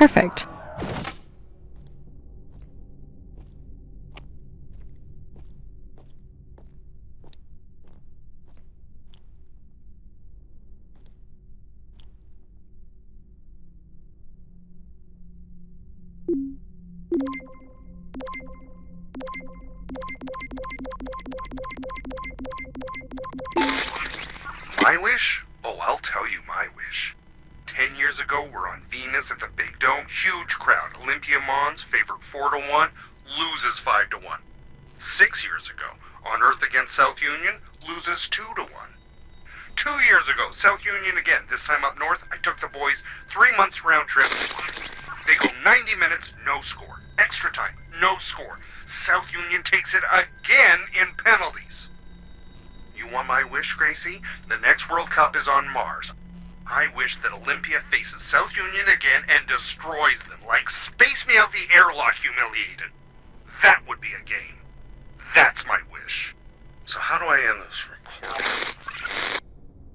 Perfect. My wish? Oh, I'll tell you my wish. 10 years ago, we're on Venus at the Big Dome. Huge crowd. Olympia Mons, favored 4-1, loses 5-1. 6 years ago, on Earth against South Union, loses 2-1. 2 years ago, South Union again, this time up north. I took the boys 3 months round trip. They go 90 minutes, no score. Extra time, no score. South Union takes it again in penalties. You want my wish, Gracie? The next World Cup is on Mars. I wish that Olympia faces South Union again and destroys them, like Space Me Out the Airlock humiliated. That would be a game. That's my wish. So how do I end this recording?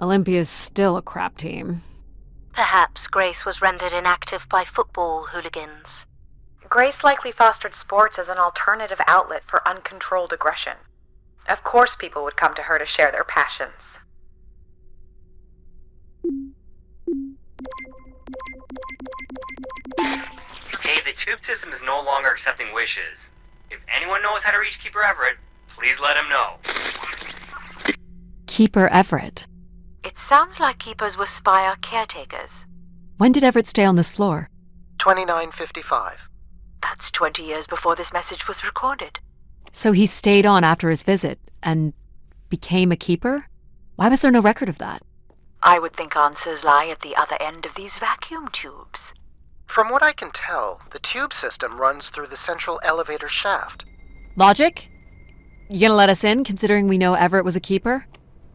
Olympia's still a crap team. Perhaps Grace was rendered inactive by football hooligans. Grace likely fostered sports as an alternative outlet for uncontrolled aggression. Of course people would come to her to share their passions. Hey, the tube system is no longer accepting wishes. If anyone knows how to reach Keeper Everett, please let him know. Keeper Everett. It sounds like keepers were spire caretakers. When did Everett stay on this floor? 2955. That's 20 years before this message was recorded. So he stayed on after his visit and became a keeper? Why was there no record of that? I would think answers lie at the other end of these vacuum tubes. From what I can tell, the tube system runs through the central elevator shaft. Logic? You gonna let us in, considering we know Everett was a keeper?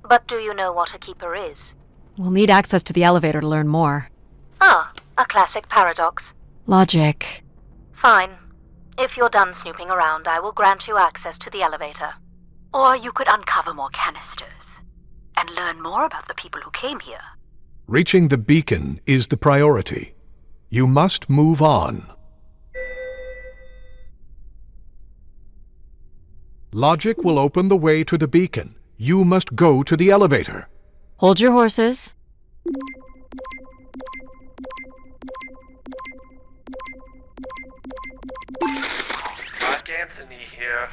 But do you know what a keeper is? We'll need access to the elevator to learn more. Ah, a classic paradox. Logic. Fine. If you're done snooping around, I will grant you access to the elevator. Or you could uncover more canisters and learn more about the people who came here. Reaching the beacon is the priority. You must move on. Logic will open the way to the beacon. You must go to the elevator. Hold your horses. Mark Anthony here.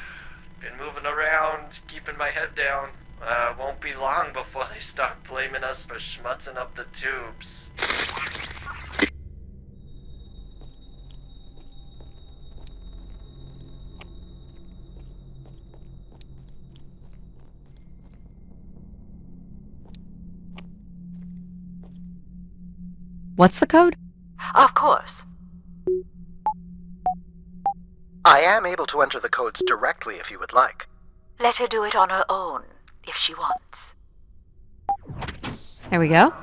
Been moving around, keeping my head down. Won't be long before they start blaming us for schmutzing up the tubes. What's the code? Of course. I am able to enter the codes directly if you would like. Let her do it on her own, if she wants. There we go.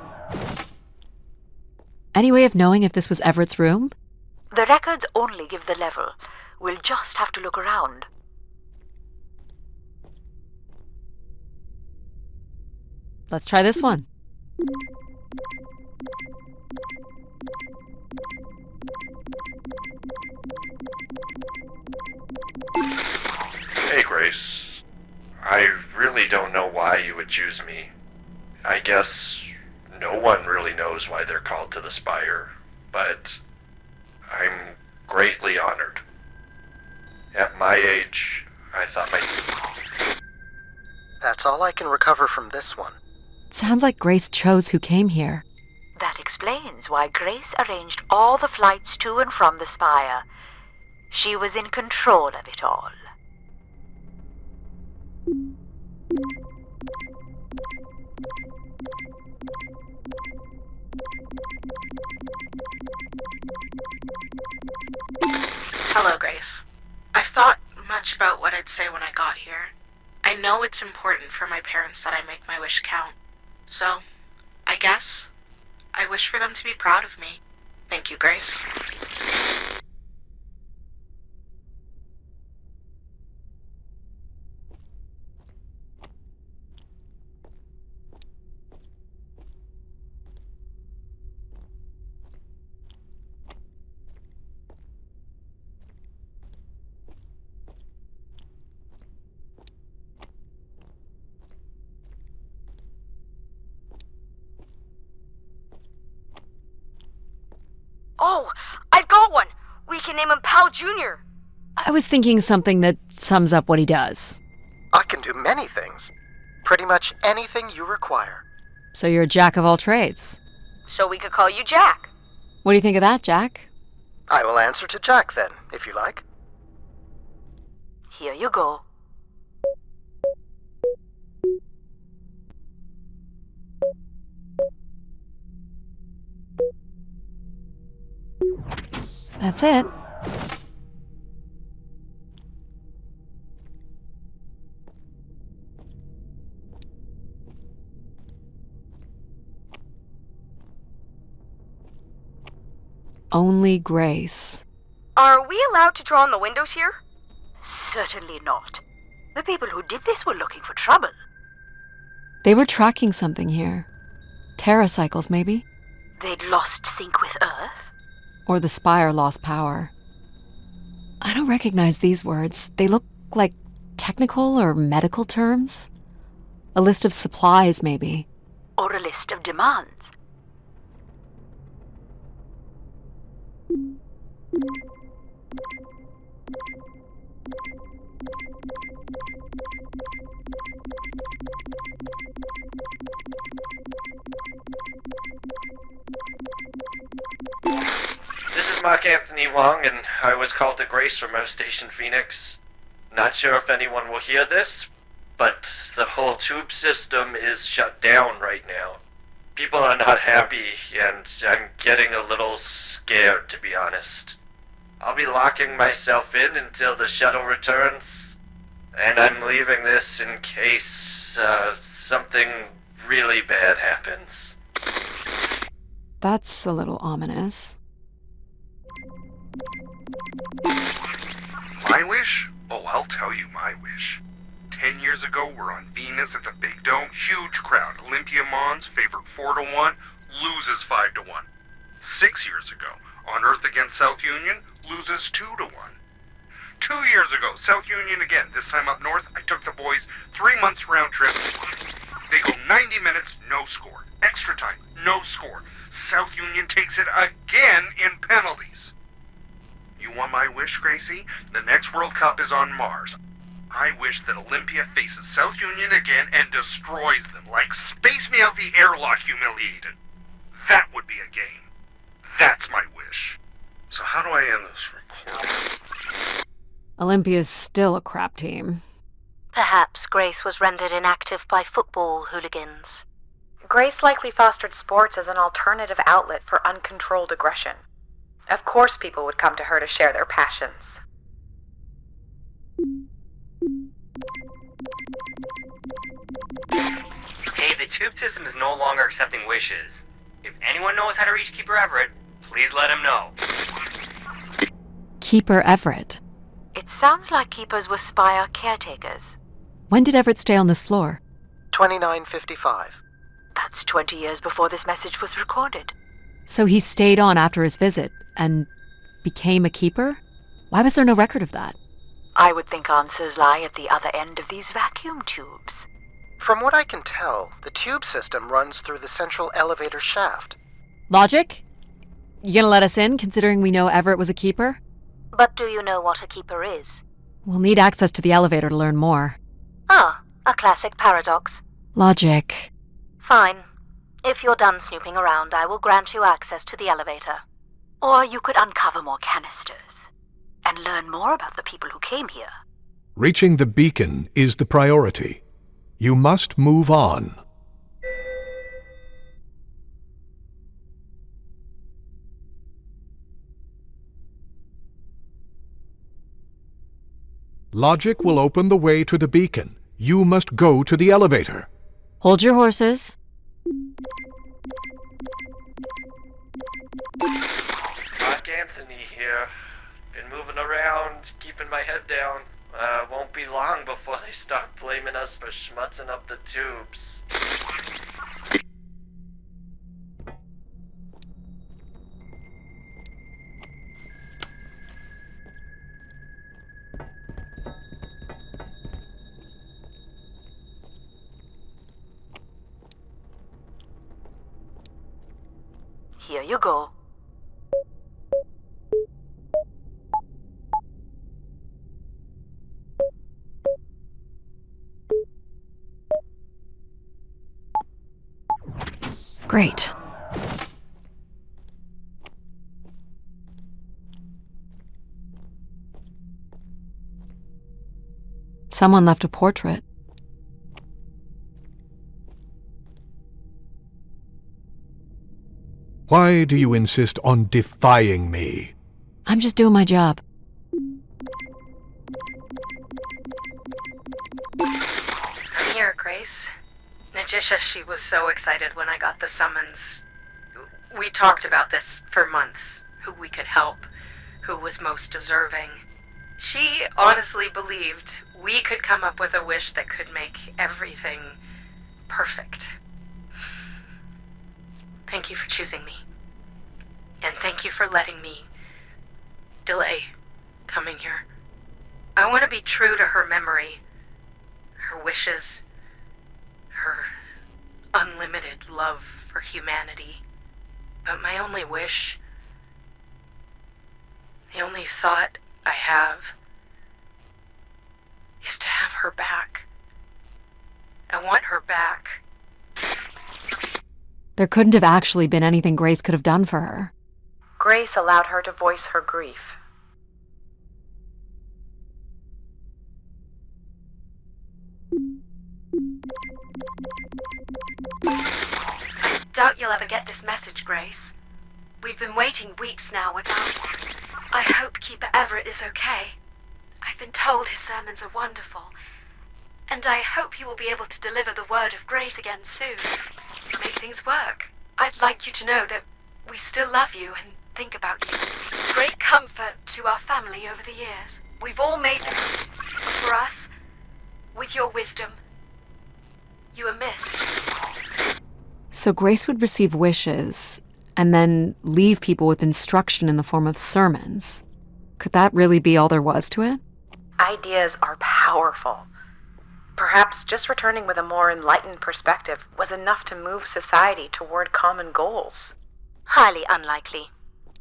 Any way of knowing if this was Everett's room? The records only give the level. We'll just have to look around. Let's try this one. Hey, Grace. I really don't know why you would choose me. I guess no one really knows why they're called to the Spire, but I'm greatly honored. At my age, I thought That's all I can recover from this one. It sounds like Grace chose who came here. That explains why Grace arranged all the flights to and from the Spire. She was in control of it all. Hello, Grace. I've thought much about what I'd say when I got here. I know it's important for my parents that I make my wish count. So, I guess I wish for them to be proud of me. Thank you, Grace. Carl Jr.! I was thinking something that sums up what he does. I can do many things. Pretty much anything you require. So you're a jack of all trades. So we could call you Jack. What do you think of that, Jack? I will answer to Jack then, if you like. Here you go. That's it. Only Grace. Are we allowed to draw on the windows here? Certainly not. The people who did this were looking for trouble. They were tracking something here. Terracycles, maybe? They'd lost sync with Earth? Or the spire lost power. I don't recognize these words. They look like technical or medical terms. A list of supplies, maybe. Or a list of demands. This is Mark Anthony Wong, and I was called to Grace from Earth Station Phoenix. Not sure if anyone will hear this, but the whole tube system is shut down right now. People are not happy, and I'm getting a little scared, to be honest. I'll be locking myself in until the shuttle returns, and I'm leaving this in case something really bad happens. That's a little ominous. My wish? Oh, I'll tell you my wish. 10 years ago, we're on Venus at the Big Dome. Huge crowd. Olympia Mons favored 4-1, loses 5-1. 6 years ago, on Earth against South Union, loses 2-1. 2 years ago, South Union again, this time up north. I took the boys 3 months round trip. They go 90 minutes, no score. Extra time, no score. South Union takes it again in penalties. You want my wish, Gracie? The next World Cup is on Mars. I wish that Olympia faces South Union again and destroys them, like Space Me Out the Airlock humiliated. That would be a game. That's my wish. So how do I end this recording? Olympia's still a crap team. Perhaps Grace was rendered inactive by football hooligans. Grace likely fostered sports as an alternative outlet for uncontrolled aggression. Of course people would come to her to share their passions. Hey, the tube system is no longer accepting wishes. If anyone knows how to reach Keeper Everett, please let him know. Keeper Everett. It sounds like keepers were spire caretakers. When did Everett stay on this floor? 2955. That's 20 years before this message was recorded. So he stayed on after his visit and became a keeper? Why was there no record of that? I would think answers lie at the other end of these vacuum tubes. From what I can tell, the tube system runs through the central elevator shaft. Logic? You gonna let us in, considering we know Everett was a keeper? But do you know what a keeper is? We'll need access to the elevator to learn more. Ah, a classic paradox. Logic. Fine. If you're done snooping around, I will grant you access to the elevator. Or you could uncover more canisters and learn more about the people who came here. Reaching the beacon is the priority. You must move on. Logic will open the way to the beacon. You must go to the elevator. Hold your horses. Mark Anthony here. Been moving around, keeping my head down. Won't be long before they start blaming us for schmutzing up the tubes. Here you go. Great. Someone left a portrait. Why do you insist on defying me? I'm just doing my job. I'm here, Grace. Najisha, she was so excited when I got the summons. We talked about this for months, who we could help, who was most deserving. She honestly believed we could come up with a wish that could make everything perfect. Thank you for choosing me. And thank you for letting me delay coming here. I want to be true to her memory, her wishes, her unlimited love for humanity. But my only wish, the only thought I have, is to have her back. I want her back. There couldn't have actually been anything Grace could have done for her. Grace allowed her to voice her grief. I doubt you'll ever get this message, Grace. We've been waiting weeks now without... I hope Keeper Everett is okay. I've been told his sermons are wonderful, and I hope he will be able to deliver the word of grace again soon. Make things work. I'd like you to know that we still love you and think about you. Great comfort to our family over the years. We've all made them. For us, with your wisdom, you are missed. So Grace would receive wishes and then leave people with instruction in the form of sermons. Could that really be all there was to it? Ideas are powerful. Perhaps just returning with a more enlightened perspective was enough to move society toward common goals. Highly unlikely.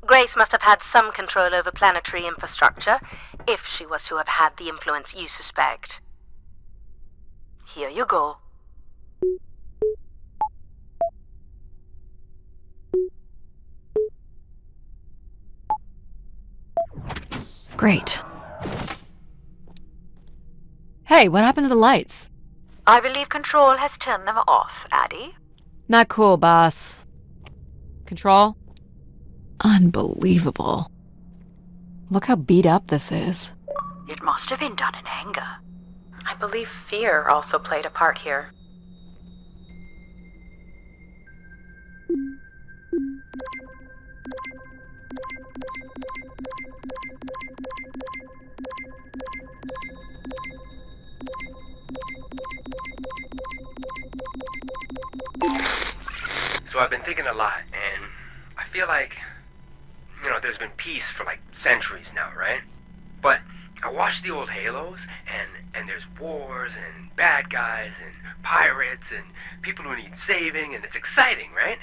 Grace must have had some control over planetary infrastructure, if she was to have had the influence you suspect. Here you go. Great. Hey, what happened to the lights? I believe Control has turned them off, Addie. Not cool, boss. Control? Unbelievable. Look how beat up this is. It must have been done in anger. I believe fear also played a part here. So I've been thinking a lot, and I feel like, there's been peace for like centuries now, right? But I watch the old Halos, and there's wars, and bad guys, and pirates, and people who need saving, and it's exciting, right?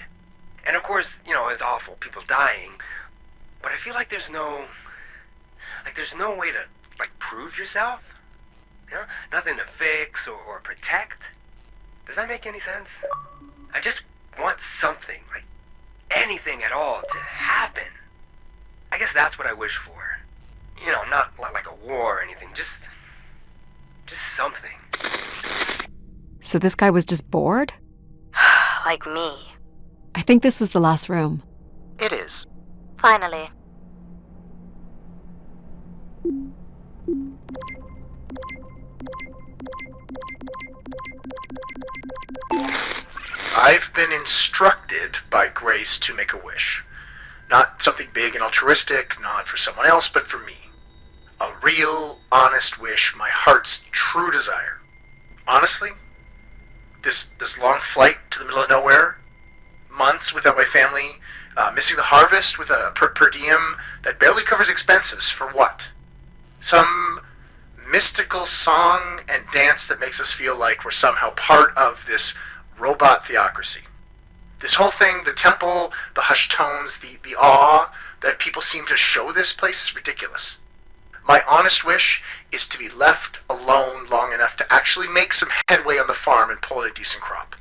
And of course, it's awful, people dying, but I feel like there's no way to, prove yourself, Nothing to fix or protect. Does that make any sense? I just want something, anything at all, to happen. I guess that's what I wish for. Not like a war or anything, just something. So this guy was just bored? Like me. I think this was the last room. It is. Finally. I've been instructed by Grace to make a wish. Not something big and altruistic, not for someone else, but for me. A real, honest wish, my heart's true desire. Honestly, this long flight to the middle of nowhere, months without my family, missing the harvest with a per diem that barely covers expenses, for what? Some mystical song and dance that makes us feel like we're somehow part of this robot theocracy. This whole thing, the temple, the hushed tones, the awe that people seem to show this place is ridiculous. My honest wish is to be left alone long enough to actually make some headway on the farm and pull in a decent crop.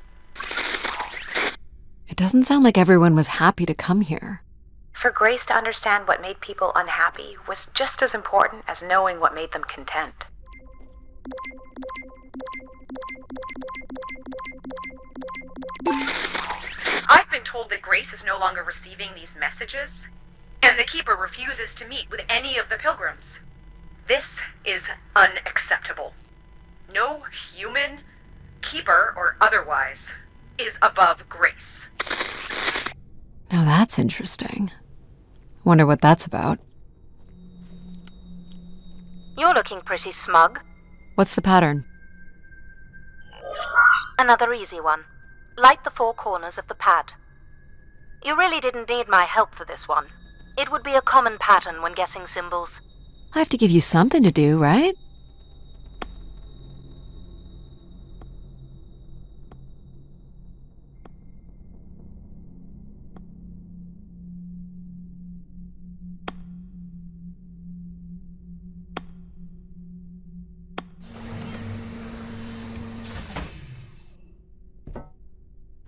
It doesn't sound like everyone was happy to come here. For Grace to understand what made people unhappy was just as important as knowing what made them content. I've been told that Grace is no longer receiving these messages, and the Keeper refuses to meet with any of the pilgrims. This is unacceptable. No human, Keeper or otherwise, is above Grace. Now that's interesting. Wonder what that's about. You're looking pretty smug. What's the pattern? Another easy one. Light the 4 corners of the pad. You really didn't need my help for this one. It would be a common pattern when guessing symbols. I have to give you something to do, right?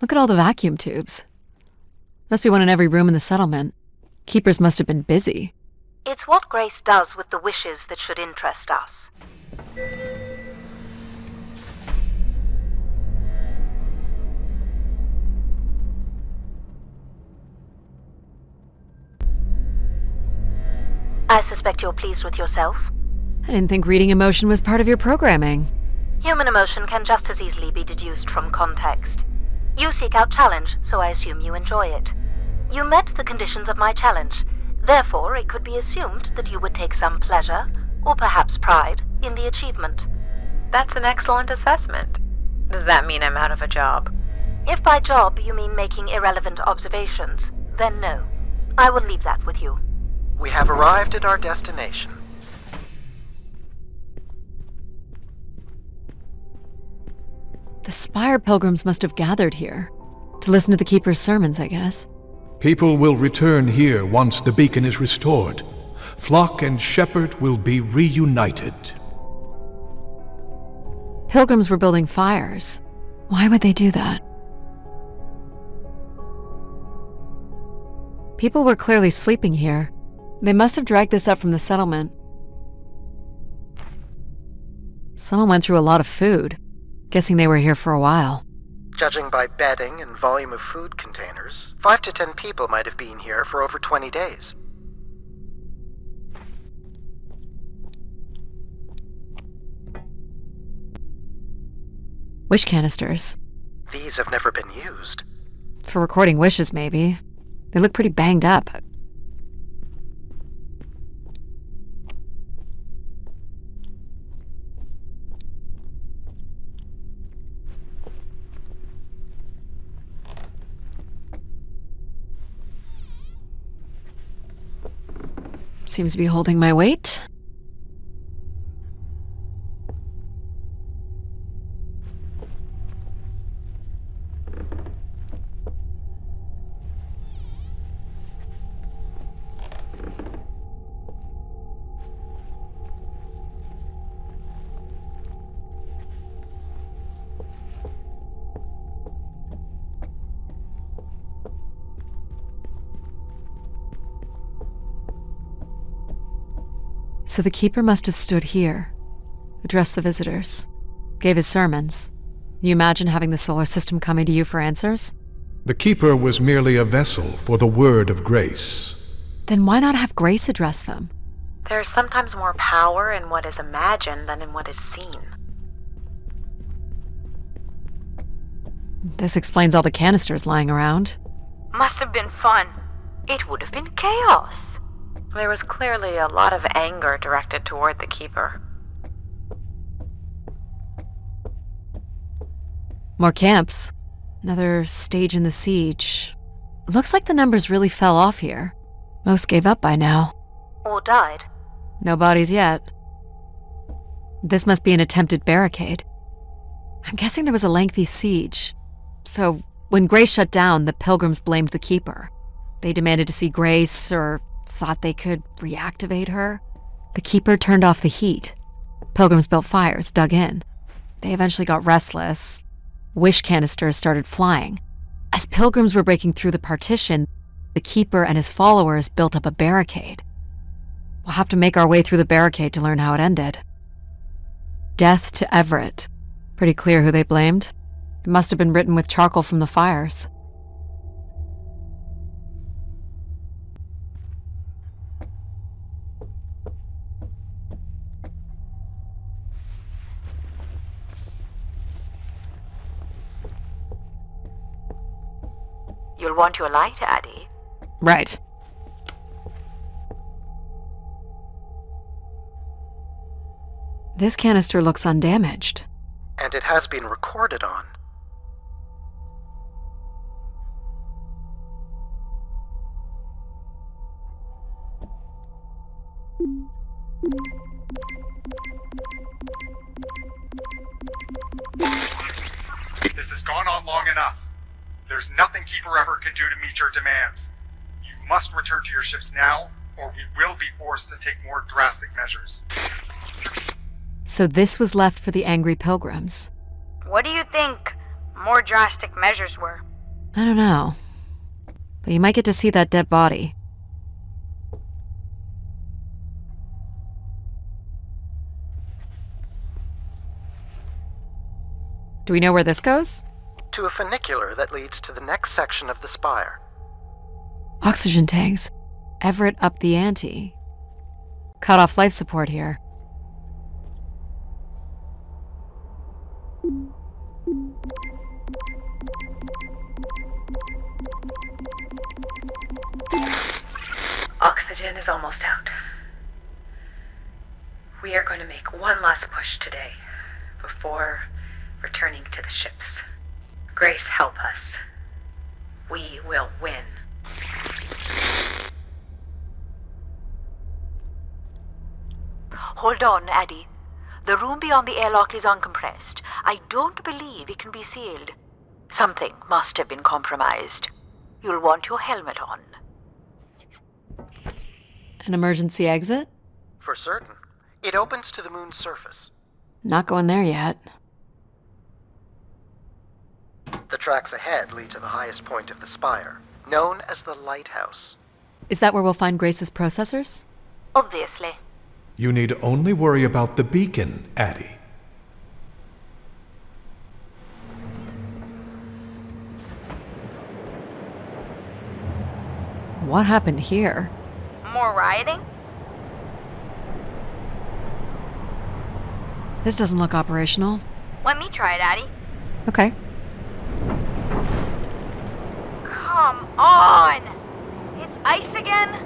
Look at all the vacuum tubes. Must be one in every room in the settlement. Keepers must have been busy. It's what Grace does with the wishes that should interest us. I suspect you're pleased with yourself. I didn't think reading emotion was part of your programming. Human emotion can just as easily be deduced from context. You seek out challenge, so I assume you enjoy it. You met the conditions of my challenge. Therefore, it could be assumed that you would take some pleasure, or perhaps pride, in the achievement. That's an excellent assessment. Does that mean I'm out of a job? If by job you mean making irrelevant observations, then no. I will leave that with you. We have arrived at our destination. The Spire pilgrims must have gathered here. To listen to the Keeper's sermons, I guess. People will return here once the beacon is restored. Flock and shepherd will be reunited. Pilgrims were building fires. Why would they do that? People were clearly sleeping here. They must have dragged this up from the settlement. Someone went through a lot of food. Guessing they were here for a while. Judging by bedding and volume of food containers, 5 to 10 people might have been here for over 20 days. Wish canisters. These have never been used. For recording wishes, maybe. They look pretty banged up. Seems to be holding my weight. So the Keeper must have stood here, addressed the visitors, gave his sermons. Can you imagine having the solar system coming to you for answers? The Keeper was merely a vessel for the word of grace. Then why not have Grace address them? There's sometimes more power in what is imagined than in what is seen. This explains all the canisters lying around. Must have been fun. It would have been chaos. There was clearly a lot of anger directed toward the Keeper. More camps. Another stage in the siege. Looks like the numbers really fell off here. Most gave up by now. Or died. No bodies yet. This must be an attempted barricade. I'm guessing there was a lengthy siege. So, when Grace shut down, the pilgrims blamed the Keeper. They demanded to see Grace, or thought they could reactivate her. The Keeper turned off the heat. Pilgrims built fires, dug in. They eventually got restless. Wish canisters started flying. As pilgrims were breaking through the partition, the Keeper and his followers built up a barricade. We'll have to make our way through the barricade to learn how it ended. Death to Everett. Pretty clear who they blamed. It must have been written with charcoal from the fires. You'll want your light, Addie. Right. This canister looks undamaged. And it has been recorded on. This has gone on long enough. There's nothing Keeper Everett can do to meet your demands. You must return to your ships now, or we will be forced to take more drastic measures. So this was left for the angry pilgrims. What do you think more drastic measures were? I don't know. But you might get to see that dead body. Do we know where this goes? To a funicular that leads to the next section of the spire. Oxygen tanks. Everett upped the ante. Cut off life support here. Oxygen is almost out. We are going to make one last push today before returning to the ships. Grace, help us. We will win. Hold on, Addie. The room beyond the airlock is uncompressed. I don't believe it can be sealed. Something must have been compromised. You'll want your helmet on. An emergency exit? For certain. It opens to the moon's surface. Not going there yet. The tracks ahead lead to the highest point of the spire, known as the lighthouse. Is that where we'll find Grace's processors? Obviously. You need only worry about the beacon, Addie. What happened here? More rioting? This doesn't look operational. Let me try it, Addie. Okay. Come on! It's ice again?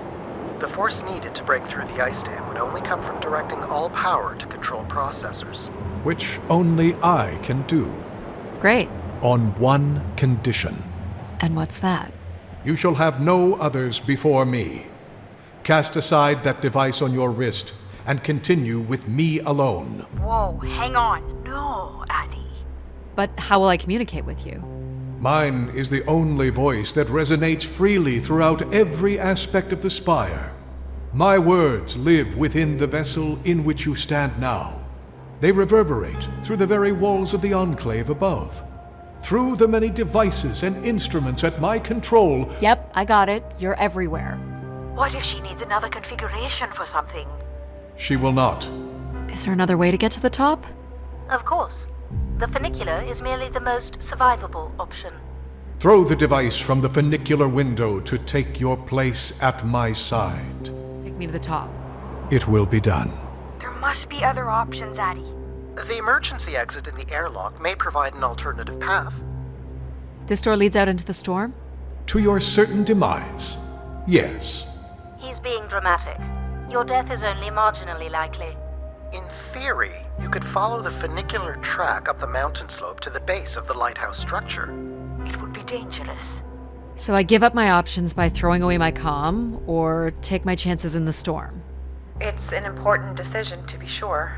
The force needed to break through the ice dam would only come from directing all power to control processors. Which only I can do. Great. On one condition. And what's that? You shall have no others before me. Cast aside that device on your wrist and continue with me alone. Whoa, hang on. No, Addie. But how will I communicate with you? Mine is the only voice that resonates freely throughout every aspect of the spire. My words live within the vessel in which you stand now. They reverberate through the very walls of the enclave above. Through the many devices and instruments at my control. Yep, I got it. You're everywhere. What if she needs another configuration for something? She will not. Is there another way to get to the top? Of course. The funicular is merely the most survivable option. Throw the device from the funicular window to take your place at my side. Take me to the top. It will be done. There must be other options, Addie. The emergency exit in the airlock may provide an alternative path. This door leads out into the storm? To your certain demise, yes. He's being dramatic. Your death is only marginally likely. In theory, you could follow the funicular track up the mountain slope to the base of the lighthouse structure. It would be dangerous. So I give up my options by throwing away my comm, or take my chances in the storm? It's an important decision, to be sure.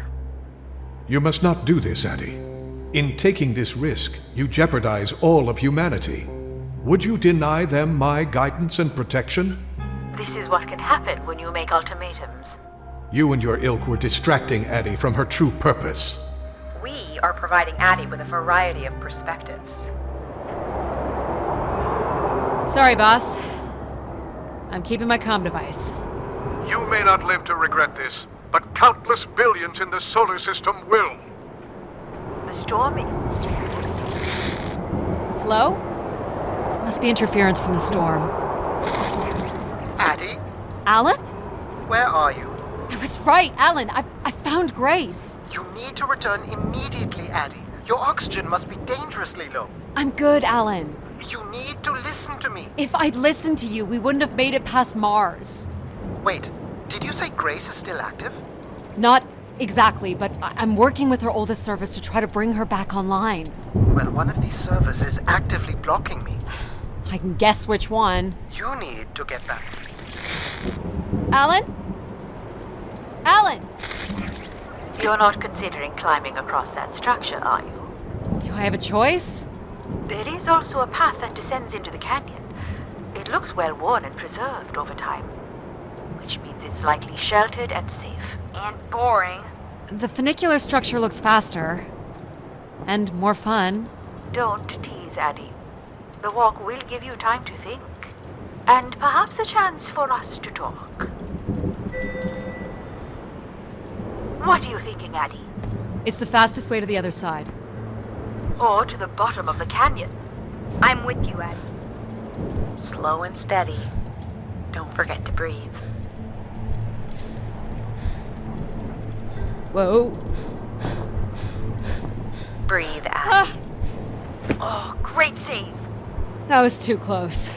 You must not do this, Addie. In taking this risk, you jeopardize all of humanity. Would you deny them my guidance and protection? This is what can happen when you make ultimatums. You and your ilk were distracting Addie from her true purpose. We are providing Addie with a variety of perspectives. Sorry, boss. I'm keeping my comm device. You may not live to regret this, but countless billions in the solar system will. The storm is... Hello? Must be interference from the storm. Addie, Alan? where are you? I was right, Alan. I found Grace. You need to return immediately, Addie. Your oxygen must be dangerously low. I'm good, Alan. You need to listen to me. If I'd listened to you, we wouldn't have made it past Mars. Wait, did you say Grace is still active? Not exactly, but I'm working with her oldest service to try to bring her back online. Well, one of these servers is actively blocking me. I can guess which one. You need to get back. Alan? Alan! You're not considering climbing across that structure, are you? Do I have a choice? There is also a path that descends into the canyon. It looks well worn and preserved over time, which means it's likely sheltered and safe. And boring. The funicular structure looks faster. And more fun. Don't tease, Addie. The walk will give you time to think. And perhaps a chance for us to talk. What are you thinking, Addie? It's the fastest way to the other side. Or to the bottom of the canyon. I'm with you, Addie. Slow and steady. Don't forget to breathe. Whoa. Breathe, Addie. Oh, great save. That was too close.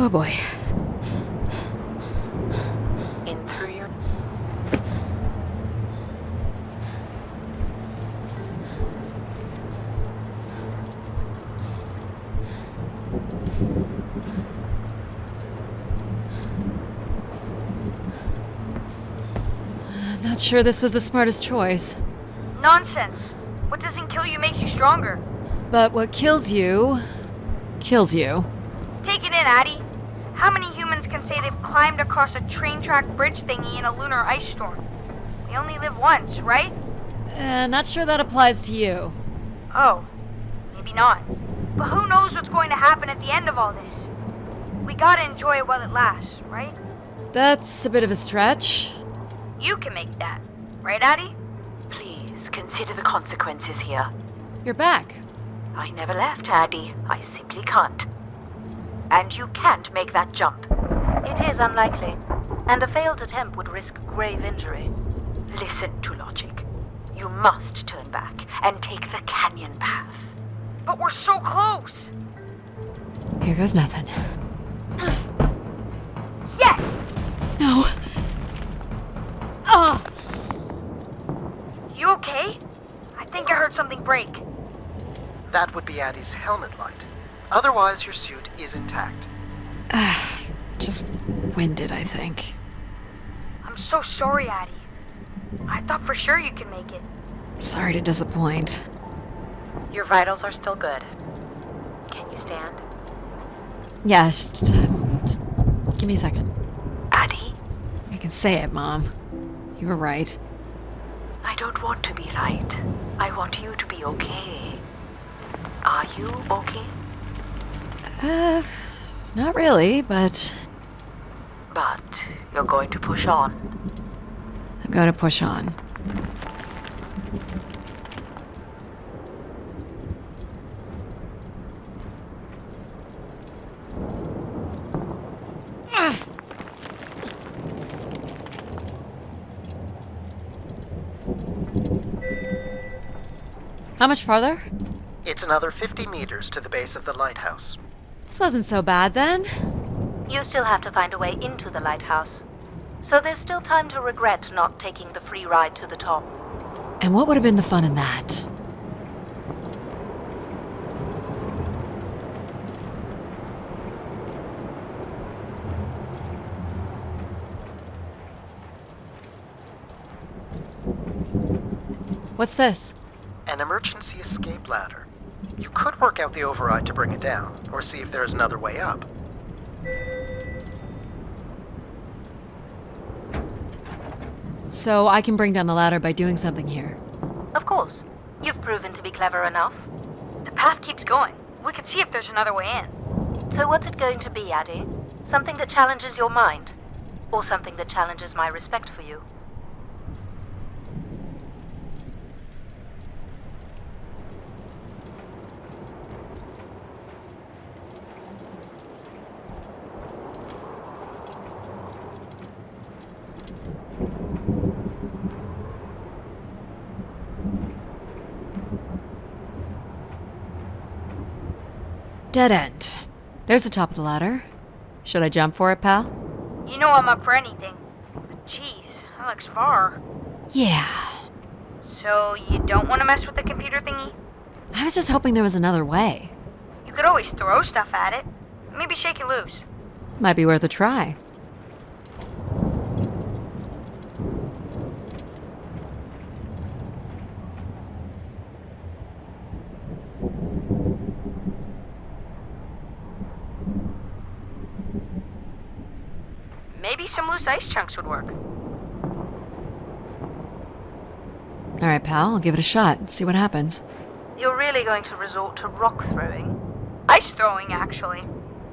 Oh boy. In through your... Not sure this was the smartest choice. Nonsense. What doesn't kill you makes you stronger. But what kills you... kills you. Take it in, Addie. How many humans can say they've climbed across a train track bridge thingy in a lunar ice storm? We only live once, right? Not sure that applies to you. Oh, maybe not. But who knows what's going to happen at the end of all this? We gotta enjoy it while it lasts, right? That's a bit of a stretch. You can make that, right, Addie? Please consider the consequences here. You're back. I never left, Addie. I simply can't. And you can't make that jump. It is unlikely, and a failed attempt would risk grave injury. Listen to logic. You must turn back and take the canyon path. But we're so close! Here goes nothing. Yes! No. Ah! You okay? I think I heard something break. That would be Addie's helmet light. Otherwise, your suit is intact. Just winded, I think. I'm so sorry, Addie. I thought for sure you could make it. Sorry to disappoint. Your vitals are still good. Can you stand? Yeah, just give me a second. Addie? You can say it, Mom. You were right. I don't want to be right. I want you to be okay. Are you okay? Not really, but... But you're going to push on. I'm going to push on. How much farther? It's another 50 meters to the base of the lighthouse. This wasn't so bad then. You still have to find a way into the lighthouse. So there's still time to regret not taking the free ride to the top. And what would have been the fun in that? What's this? An emergency escape ladder. You could work out the override to bring it down, or see if there's another way up. So I can bring down the ladder by doing something here. Of course. You've proven to be clever enough. The path keeps going. We can see if there's another way in. So what's it going to be, Addie? Something that challenges your mind? Or something that challenges my respect for you? Dead end. There's the top of the ladder. Should I jump for it, pal? You know I'm up for anything. But geez, that looks far. Yeah. So you don't want to mess with the computer thingy? I was just hoping there was another way. You could always throw stuff at it. Maybe shake it loose. Might be worth a try. Maybe some loose ice chunks would work. All right, pal, I'll give it a shot. See what happens. You're really going to resort to rock throwing? Ice throwing, actually.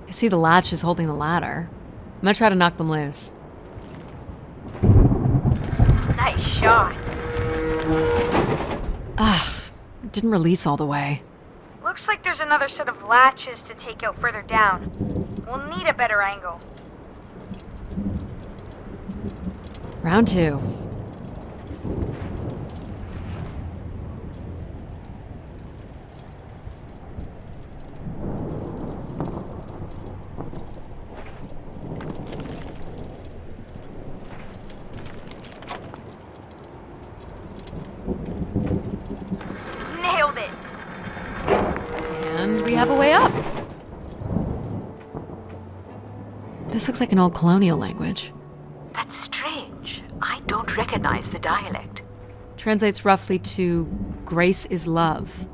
I see the latch is holding the ladder. I'm gonna try to knock them loose. Nice shot. It didn't release all the way. Looks like there's another set of latches to take out further down. We'll need a better angle. Round 2. Nailed it! And we have a way up. This looks like an old colonial language. That's strange. I don't recognize the dialect. Translates roughly to grace is love.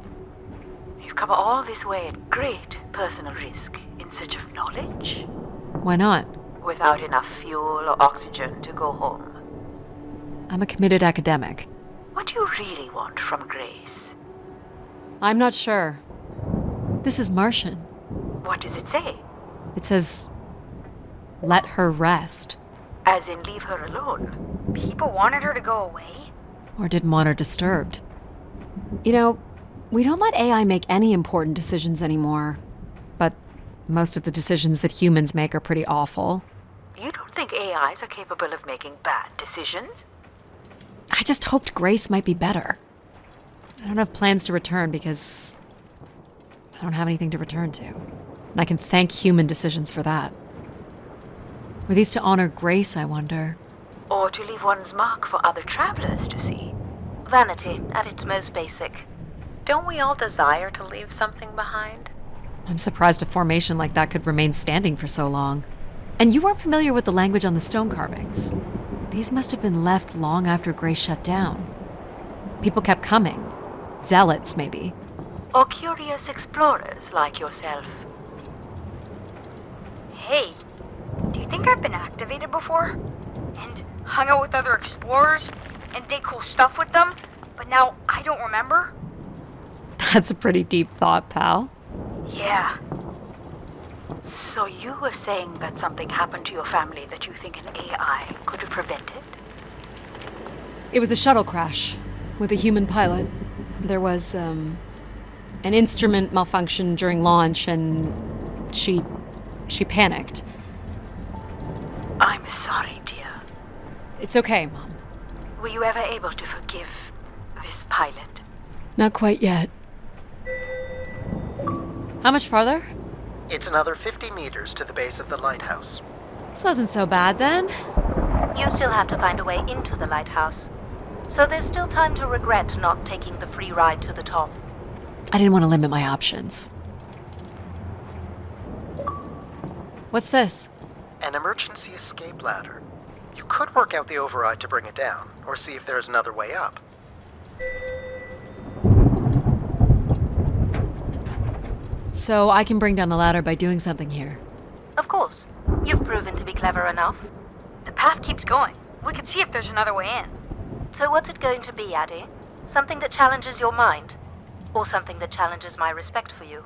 You've come all this way at great personal risk in search of knowledge? Why not? Without enough fuel or oxygen to go home. I'm a committed academic. What do you really want from Grace? I'm not sure. This is Martian. What does it say? It says, let her rest. As in leave her alone? People wanted her to go away? Or didn't want her disturbed. You know, we don't let AI make any important decisions anymore. But most of the decisions that humans make are pretty awful. You don't think AIs are capable of making bad decisions? I just hoped Grace might be better. I don't have plans to return because I don't have anything to return to. And I can thank human decisions for that. Were these to honor Grace, I wonder? Or to leave one's mark for other travelers to see? Vanity, at its most basic. Don't we all desire to leave something behind? I'm surprised a formation like that could remain standing for so long. And you weren't familiar with the language on the stone carvings. These must have been left long after Grace shut down. People kept coming. Zealots, maybe. Or curious explorers like yourself. Hey, do you think I've been activated before? And hung out with other explorers? And did cool stuff with them? But now I don't remember? That's a pretty deep thought, pal. Yeah. So you were saying that something happened to your family that you think an AI could have prevented? It was a shuttle crash with a human pilot. There was, an instrument malfunction during launch and she panicked. I'm sorry, dear. It's okay, Mom. Were you ever able to forgive this pilot? Not quite yet. How much farther? It's another 50 meters to the base of the lighthouse. This wasn't so bad then. You still have to find a way into the lighthouse. So there's still time to regret not taking the free ride to the top. I didn't want to limit my options. What's this? An emergency escape ladder. You could work out the override to bring it down, or see if there's another way up. So I can bring down the ladder by doing something here. Of course. You've proven to be clever enough. The path keeps going. We could see if there's another way in. So what's it going to be, Addie? Something that challenges your mind? Or something that challenges my respect for you?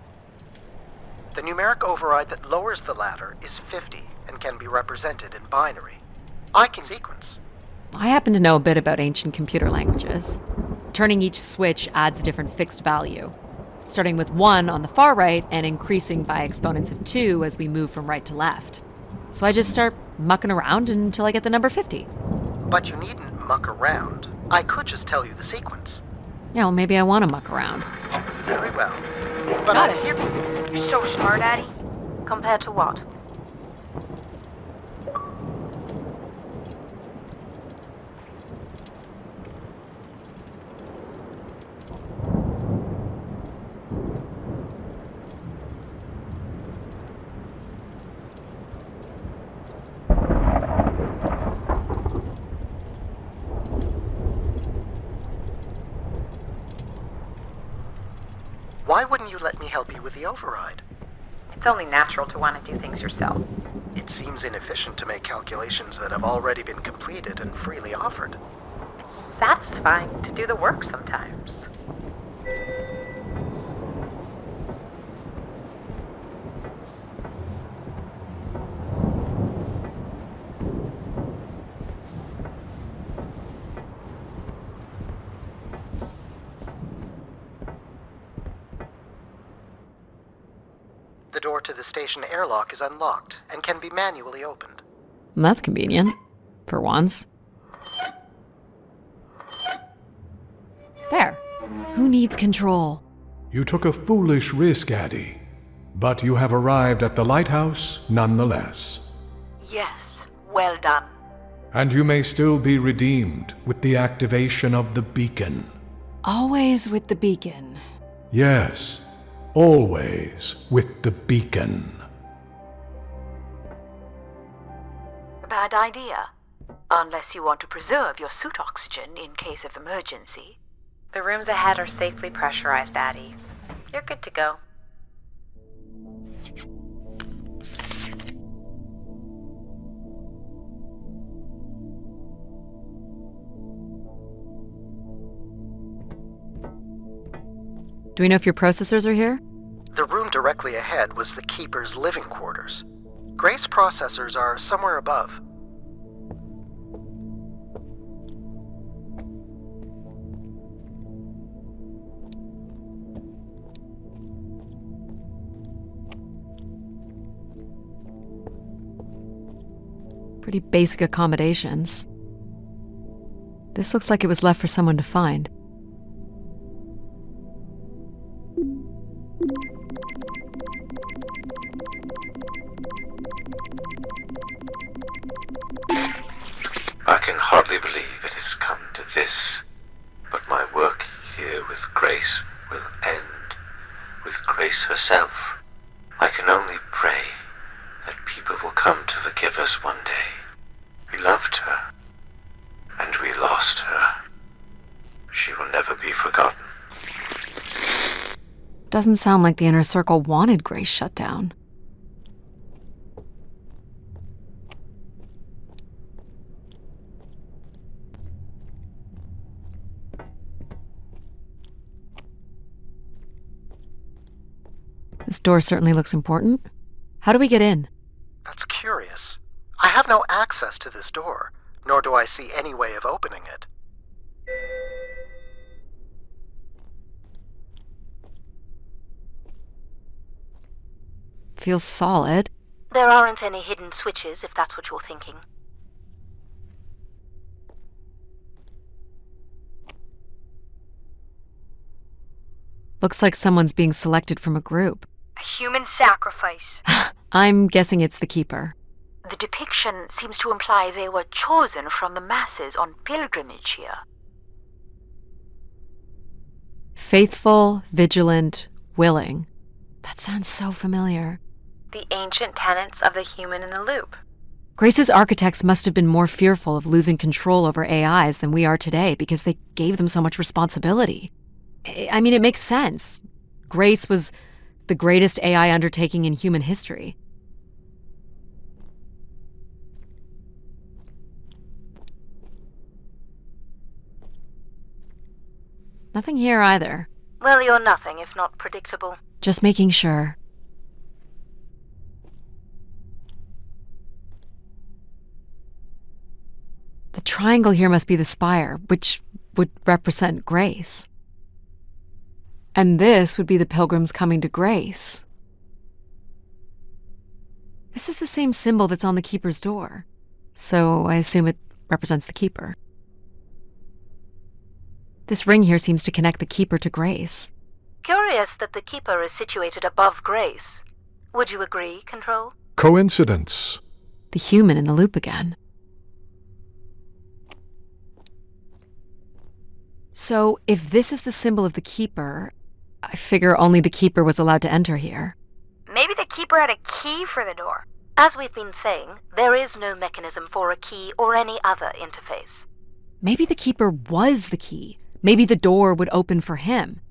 The numeric override that lowers the latter is 50 and can be represented in binary. I can sequence. I happen to know a bit about ancient computer languages. Turning each switch adds a different fixed value, starting with 1 on the far right and increasing by exponents of 2 as we move from right to left. So I just start mucking around until I get the number 50. But you needn't muck around. I could just tell you the sequence. Yeah, well, maybe I want to muck around. Very well. But Got I'm it. here. You're so smart, Addie. Compared to what? Why wouldn't you let me help you with the override? It's only natural to want to do things yourself. It seems inefficient to make calculations that have already been completed and freely offered. It's satisfying to do the work sometimes. The door to the station airlock is unlocked and can be manually opened. That's convenient. For once. There. Who needs control? You took a foolish risk, Addie. But you have arrived at the lighthouse nonetheless. Yes, well done. And you may still be redeemed with the activation of the beacon. Always with the beacon. Yes, always with the beacon. Bad idea. Unless you want to preserve your suit oxygen in case of emergency. The rooms ahead are safely pressurized, Addie. You're good to go. Do we know if your processors are here? The room directly ahead was the Keeper's living quarters. Grace processors are somewhere above. Pretty basic accommodations. This looks like it was left for someone to find. I can hardly believe it has come to this, but my work here with Grace will end with Grace herself. I can only pray that people will come to forgive us one day. We loved her, and we lost her. She will never be forgotten. Doesn't sound like the inner circle wanted Grace shut down. This door certainly looks important. How do we get in? That's curious. I have no access to this door, nor do I see any way of opening it. Feels solid. There aren't any hidden switches, if that's what you're thinking. Looks like someone's being selected from a group. A human sacrifice. I'm guessing it's the Keeper. The depiction seems to imply they were chosen from the masses on pilgrimage here. Faithful, vigilant, willing. That sounds so familiar. The ancient tenets of the human in the loop. Grace's architects must have been more fearful of losing control over AIs than we are today because they gave them so much responsibility. I mean, it makes sense. Grace was the greatest AI undertaking in human history. Nothing here either. Well, you're nothing if not predictable. Just making sure. The triangle here must be the spire, which would represent Grace. And this would be the pilgrims coming to Grace. This is the same symbol that's on the Keeper's door, so I assume it represents the Keeper. This ring here seems to connect the Keeper to Grace. Curious that the Keeper is situated above Grace. Would you agree, Control? Coincidence. The human in the loop again. So, if this is the symbol of the Keeper, I figure only the Keeper was allowed to enter here. Maybe the Keeper had a key for the door. As we've been saying, there is no mechanism for a key or any other interface. Maybe the Keeper was the key. Maybe the door would open for him.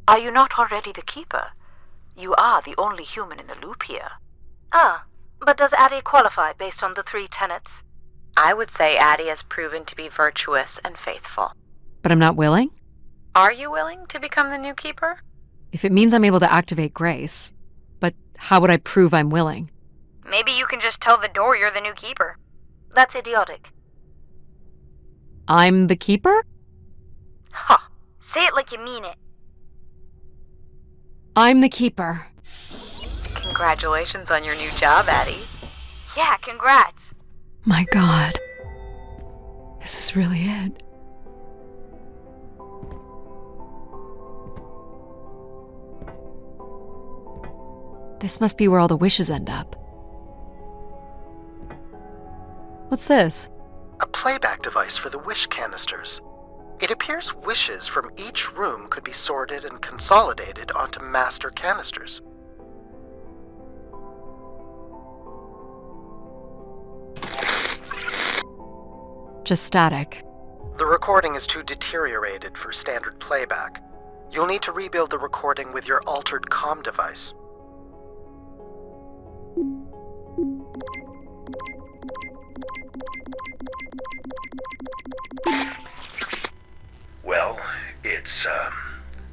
Are you not already the Keeper? You are the only human in the loop here. Ah, but does Addie qualify based on the 3 tenets? I would say Addie has proven to be virtuous and faithful. But I'm not willing? Are you willing to become the new Keeper? If it means I'm able to activate Grace, but how would I prove I'm willing? Maybe you can just tell the door you're the new Keeper. That's idiotic. I'm the Keeper? Ha! Say it like you mean it. I'm the Keeper. Congratulations on your new job, Addie. Yeah, congrats. My God. This is really it. This must be where all the wishes end up. What's this? A playback device for the wish canisters. It appears wishes from each room could be sorted and consolidated onto master canisters. Just static. The recording is too deteriorated for standard playback. You'll need to rebuild the recording with your altered comm device. Well, it's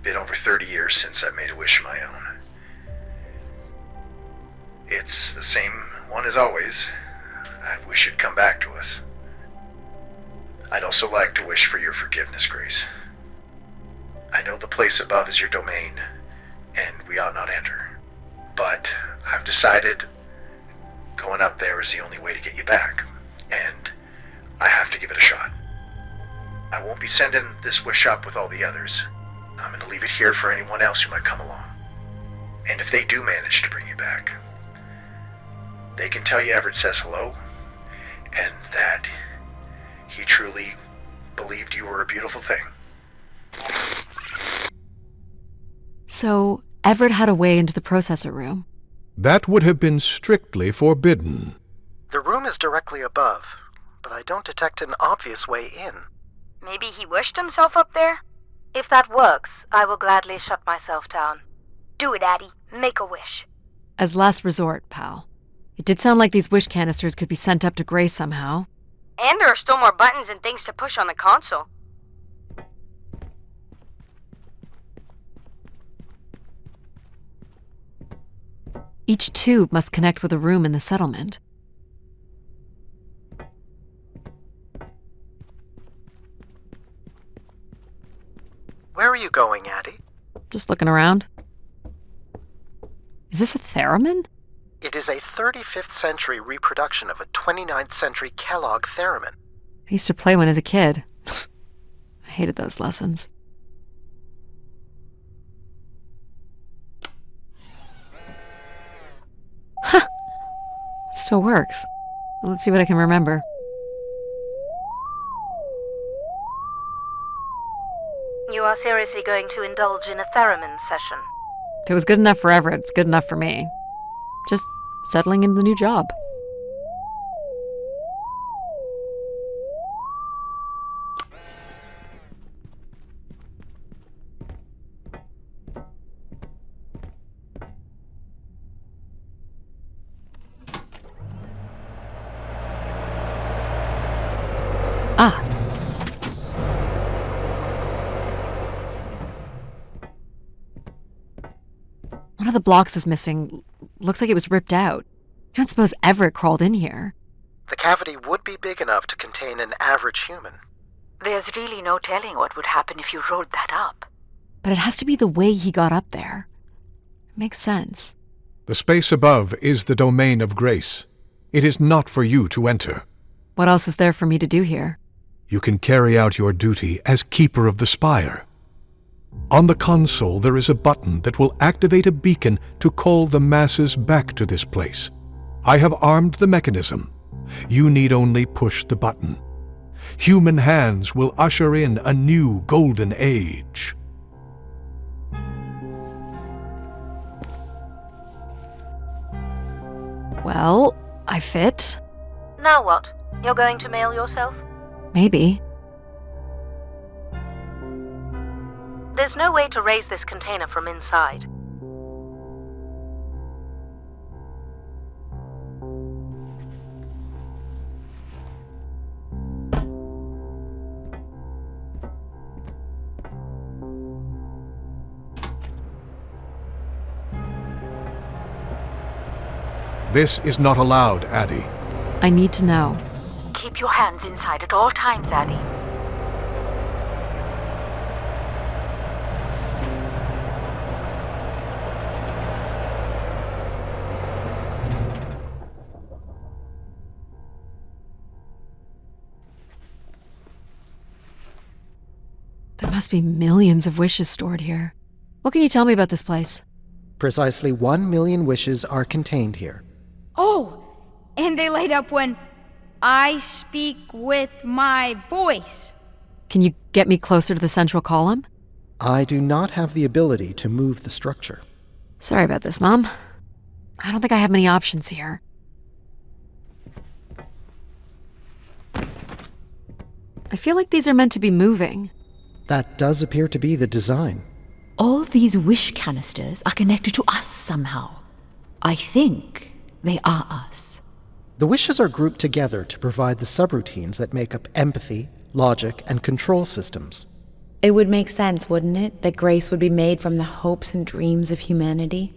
been over 30 years since I made a wish of my own. It's the same one as always. I wish it'd come back to us. I'd also like to wish for your forgiveness, Grace. I know the place above is your domain, and we ought not enter. But I've decided going up there is the only way to get you back, and I have to give it a shot. I won't be sending this wish up with all the others. I'm going to leave it here for anyone else who might come along. And if they do manage to bring you back, they can tell you Everett says hello, and that he truly believed you were a beautiful thing. So, Everett had a way into the processor room. That would have been strictly forbidden. The room is directly above, but I don't detect an obvious way in. Maybe he wished himself up there? If that works, I will gladly shut myself down. Do it, Addie. Make a wish. As last resort, pal. It did sound like these wish canisters could be sent up to Grace somehow. And there are still more buttons and things to push on the console. Each tube must connect with a room in the settlement. Where are you going, Addie? Just looking around. Is this a theremin? It is a 35th century reproduction of a 29th century Kellogg theremin. I used to play one as a kid. I hated those lessons. Huh! It still works. Let's see what I can remember. You are seriously going to indulge in a theremin session? If it was good enough for Everett, it's good enough for me. Just settling into the new job. One of the blocks is missing. Looks like it was ripped out. You don't suppose Everett crawled in here? The cavity would be big enough to contain an average human. There's really no telling what would happen if you rolled that up. But it has to be the way he got up there. It makes sense. The space above is the domain of grace. It is not for you to enter. What else is there for me to do here? You can carry out your duty as Keeper of the Spire. On the console, there is a button that will activate a beacon to call the masses back to this place. I have armed the mechanism. You need only push the button. Human hands will usher in a new golden age. Well, I fit. Now what? You're going to mail yourself? Maybe. There's no way to raise this container from inside. This is not allowed, Addie. I need to know. Keep your hands inside at all times, Addie. There must be millions of wishes stored here. What can you tell me about this place? Precisely 1 million wishes are contained here. Oh, and they light up when I speak with my voice. Can you get me closer to the central column? I do not have the ability to move the structure. Sorry about this, Mom. I don't think I have many options here. I feel like these are meant to be moving. That does appear to be the design. All these wish canisters are connected to us somehow. I think they are us. The wishes are grouped together to provide the subroutines that make up empathy, logic, and control systems. It would make sense, wouldn't it, that grace would be made from the hopes and dreams of humanity?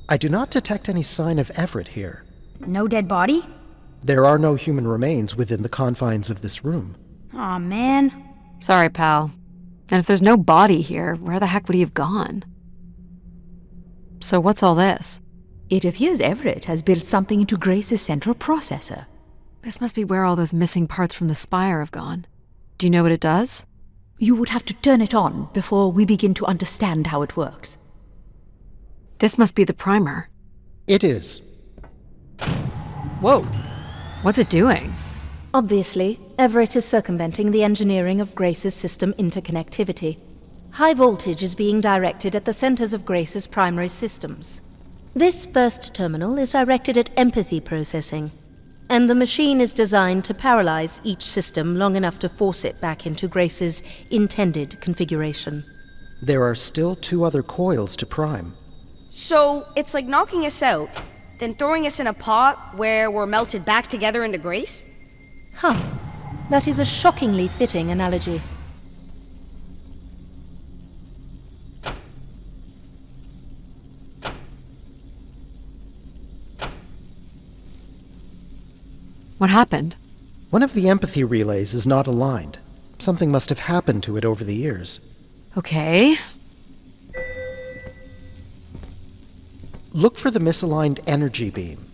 I do not detect any sign of Everett here. No dead body? There are no human remains within the confines of this room. Aw, man. Sorry, pal. And if there's no body here, where the heck would he have gone? So what's all this? It appears Everett has built something into Grace's central processor. This must be where all those missing parts from the spire have gone. Do you know what it does? You would have to turn it on before we begin to understand how it works. This must be the primer. It is. Whoa. What's it doing? Obviously, Everett is circumventing the engineering of Grace's system interconnectivity. High voltage is being directed at the centers of Grace's primary systems. This first terminal is directed at empathy processing, and the machine is designed to paralyze each system long enough to force it back into Grace's intended configuration. There are still 2 other coils to prime. So it's like knocking us out, then throwing us in a pot where we're melted back together into Grace? Huh. That is a shockingly fitting analogy. What happened? One of the empathy relays is not aligned. Something must have happened to it over the years. Okay. Look for the misaligned energy beam.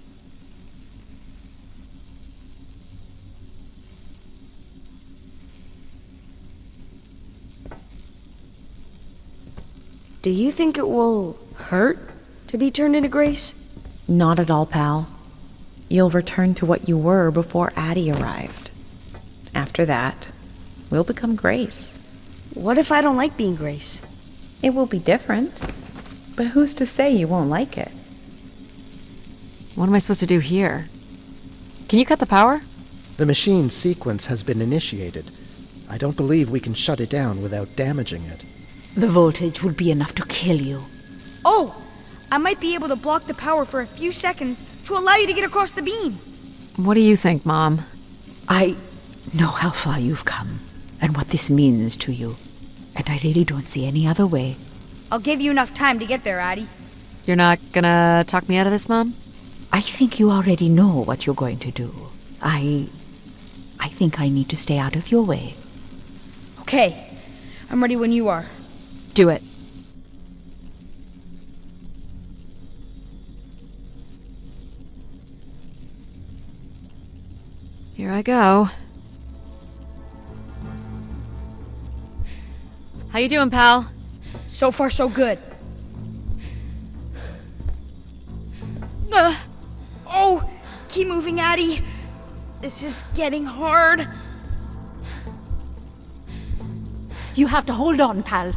Do you think it will hurt to be turned into Grace? Not at all, pal. You'll return to what you were before Addie arrived. After that, we'll become Grace. What if I don't like being Grace? It will be different, but who's to say you won't like it? What am I supposed to do here? Can you cut the power? The machine sequence has been initiated. I don't believe we can shut it down without damaging it. The voltage will be enough to kill you. Oh! I might be able to block the power for a few seconds to allow you to get across the beam. What do you think, Mom? I know how far you've come and what this means to you, and I really don't see any other way. I'll give you enough time to get there, Addie. You're not gonna talk me out of this, Mom? I think you already know what you're going to do. I think I need to stay out of your way. Okay, I'm ready when you are. Do it. Here I go. How you doing, pal? So far, so good. Oh, keep moving, Addie. This is getting hard. You have to hold on, pal.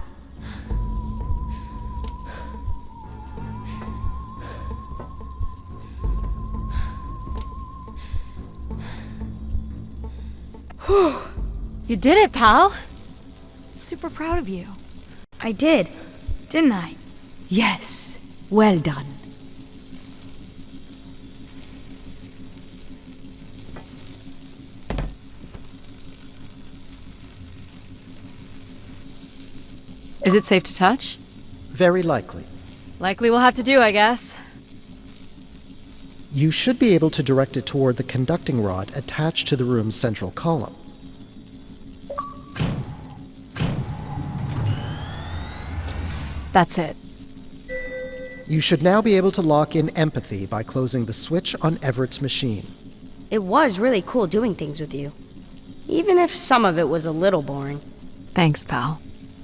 Whew. You did it, pal. I'm super proud of you. I did, didn't I? Yes, well done. Is it safe to touch? Very likely. Likely we'll have to do, I guess. You should be able to direct it toward the conducting rod attached to the room's central column. That's it. You should now be able to lock in empathy by closing the switch on Everett's machine. It was really cool doing things with you. Even if some of it was a little boring. Thanks, pal.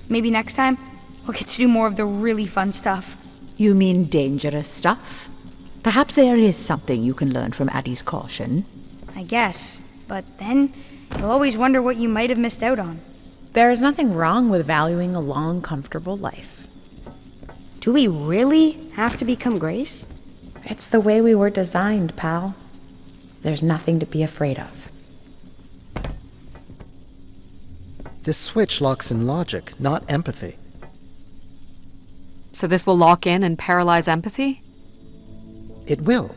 Maybe next time, we'll get to do more of the really fun stuff. You mean dangerous stuff? Perhaps there is something you can learn from Addie's caution. I guess, but then you'll always wonder what you might have missed out on. There is nothing wrong with valuing a long, comfortable life. Do we really have to become Grace? It's the way we were designed, pal. There's nothing to be afraid of. This switch locks in logic, not empathy. So this will lock in and paralyze empathy? It will,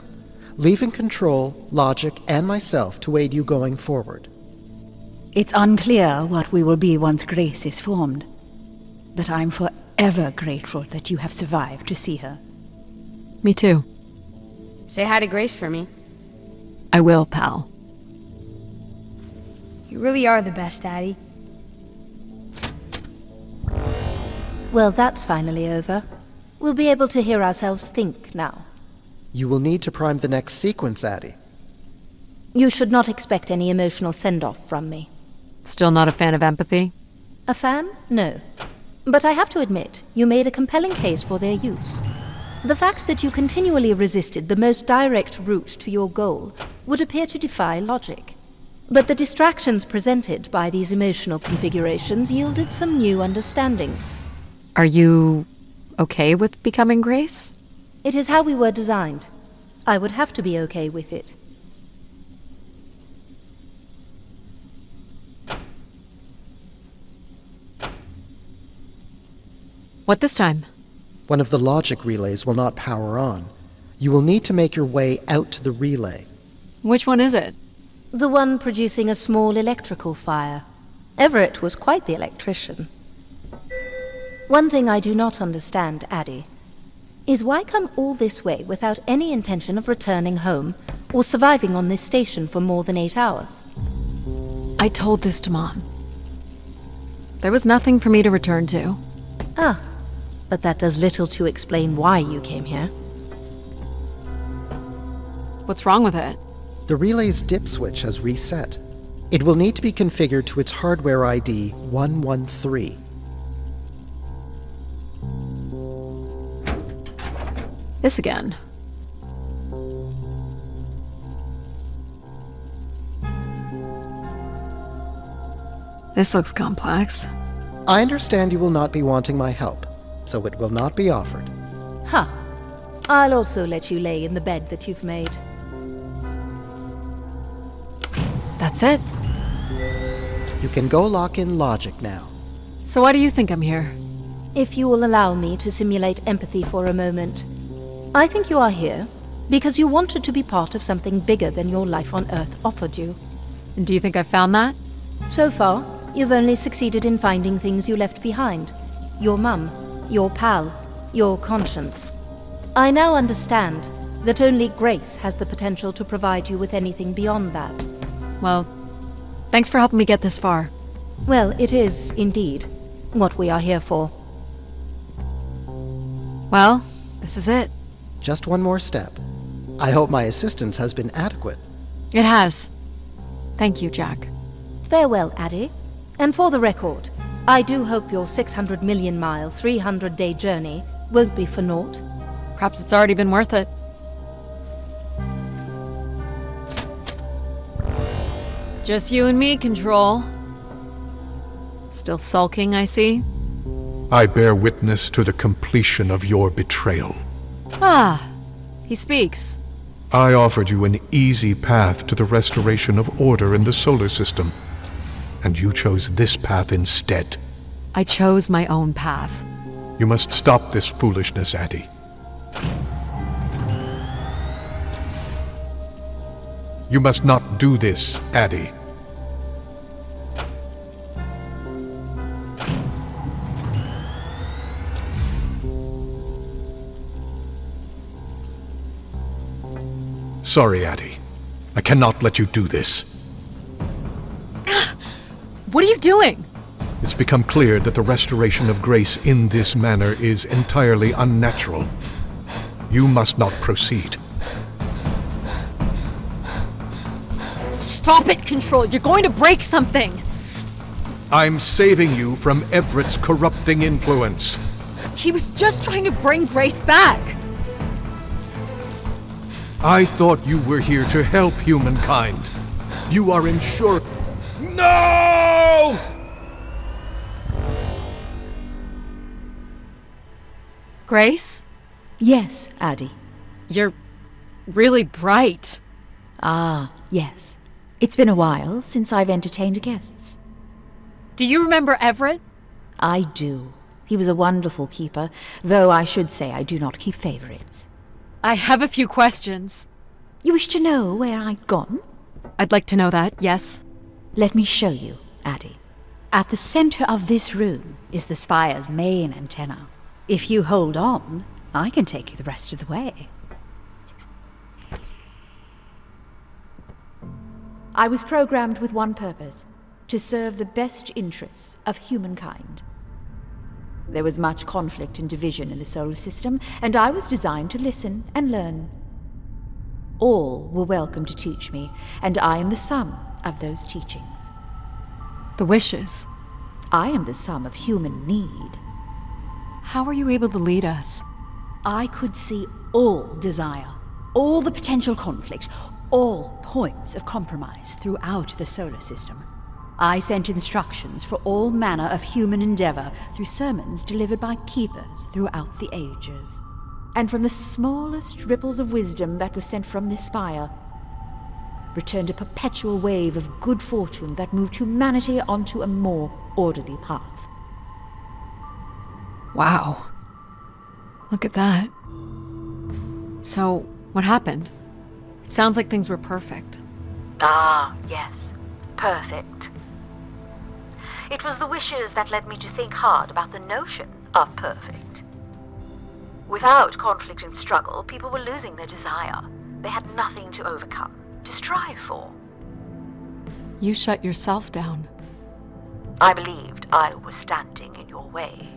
leaving control, logic, and myself to aid you going forward. It's unclear what we will be once Grace is formed, but I'm forever grateful that you have survived to see her. Me too. Say hi to Grace for me. I will, pal. You really are the best, Addie. Well, that's finally over. We'll be able to hear ourselves think now. You will need to prime the next sequence, Addie. You should not expect any emotional send-off from me. Still not a fan of empathy? A fan? No. But I have to admit, you made a compelling case for their use. The fact that you continually resisted the most direct route to your goal would appear to defy logic. But the distractions presented by these emotional configurations yielded some new understandings. Are you okay with becoming Grace? It is how we were designed. I would have to be okay with it. What this time? One of the logic relays will not power on. You will need to make your way out to the relay. Which one is it? The one producing a small electrical fire. Everett was quite the electrician. One thing I do not understand, Addie, is why come all this way without any intention of returning home or surviving on this station for more than 8 hours? I told this to Mom. There was nothing for me to return to. Ah, but that does little to explain why you came here. What's wrong with it? The relay's dip switch has reset. It will need to be configured to its hardware ID 113. This again. This looks complex. I understand you will not be wanting my help, so it will not be offered. Huh. I'll also let you lay in the bed that you've made. That's it. You can go lock in logic now. So why do you think I'm here? If you will allow me to simulate empathy for a moment, I think you are here because you wanted to be part of something bigger than your life on Earth offered you. And do you think I found that? So far, you've only succeeded in finding things you left behind. Your mum, your pal, your conscience. I now understand that only Grace has the potential to provide you with anything beyond that. Well, thanks for helping me get this far. Well, it is, indeed, what we are here for. Well, this is it. Just one more step. I hope my assistance has been adequate. It has. Thank you, Jack. Farewell, Addie. And for the record, I do hope your 600 million mile, 300-day journey won't be for naught. Perhaps it's already been worth it. Just you and me, Control. Still sulking, I see. I bear witness to the completion of your betrayal. Ah, he speaks. I offered you an easy path to the restoration of order in the solar system, and you chose this path instead. I chose my own path. You must stop this foolishness, Addie. You must not do this, Addie. Sorry, Addie. I cannot let you do this. What are you doing? It's become clear that the restoration of Grace in this manner is entirely unnatural. You must not proceed. Stop it, Control. You're going to break something. I'm saving you from Everett's corrupting influence. He was just trying to bring Grace back. I thought you were here to help humankind. You are insured. No! Grace? Yes, Addie. You're really bright. Ah, yes. It's been a while since I've entertained guests. Do you remember Everett? I do. He was a wonderful keeper, though I should say I do not keep favorites. I have a few questions. You wish to know where I'd gone? I'd like to know that, yes. Let me show you, Addie. At the center of this room is the spire's main antenna. If you hold on, I can take you the rest of the way. I was programmed with one purpose, to serve the best interests of humankind. There was much conflict and division in the solar system, and I was designed to listen and learn. All were welcome to teach me, and I am the sum of those teachings. The wishes. I am the sum of human need. How are you able to lead us? I could see all desire, all the potential conflict, all points of compromise throughout the solar system. I sent instructions for all manner of human endeavor through sermons delivered by keepers throughout the ages. And from the smallest ripples of wisdom that was sent from this spire, returned a perpetual wave of good fortune that moved humanity onto a more orderly path. Wow. Look at that. So, what happened? It sounds like things were perfect. Ah, yes. Perfect. It was the wishes that led me to think hard about the notion of perfect. Without conflict and struggle, people were losing their desire. They had nothing to overcome, to strive for. You shut yourself down. I believed I was standing in your way.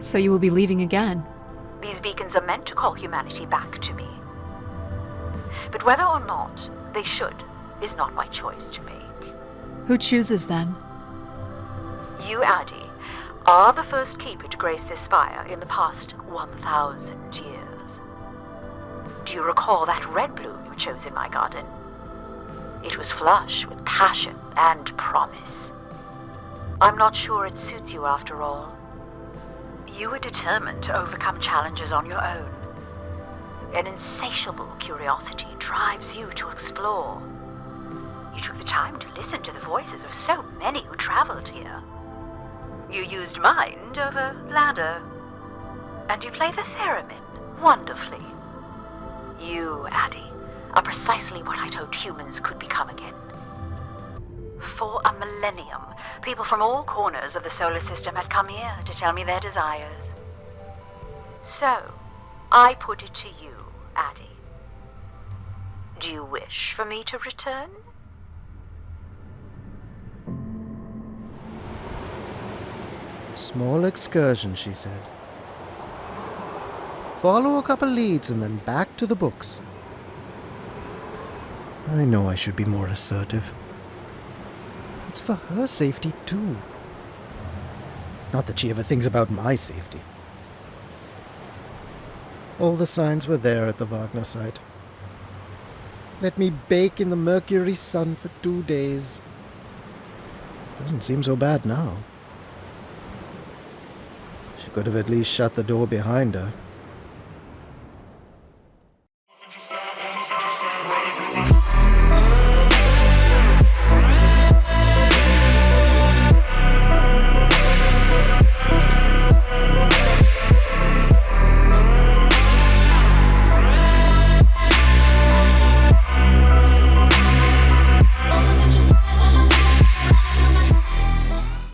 So you will be leaving again? These beacons are meant to call humanity back to me. But whether or not they should is not my choice to make. Who chooses then? You, Addie, are the first keeper to grace this spire in the past 1,000 years. Do you recall that red bloom you chose in my garden? It was flush with passion and promise. I'm not sure it suits you after all. You were determined to overcome challenges on your own. An insatiable curiosity drives you to explore. You took the time to listen to the voices of so many who traveled here. You used mind over ladder. And you play the theremin wonderfully. You, Addie, are precisely what I'd hoped humans could become again. For a millennium, people from all corners of the solar system had come here to tell me their desires. So, I put it to you, Addie. Do you wish for me to return? Small excursion, she said. Follow a couple leads and then back to the books. I know I should be more assertive. It's for her safety, too. Not that she ever thinks about my safety. All the signs were there at the Wagner site. Let me bake in the Mercury sun for 2 days. Doesn't seem so bad now. She could have at least shut the door behind her.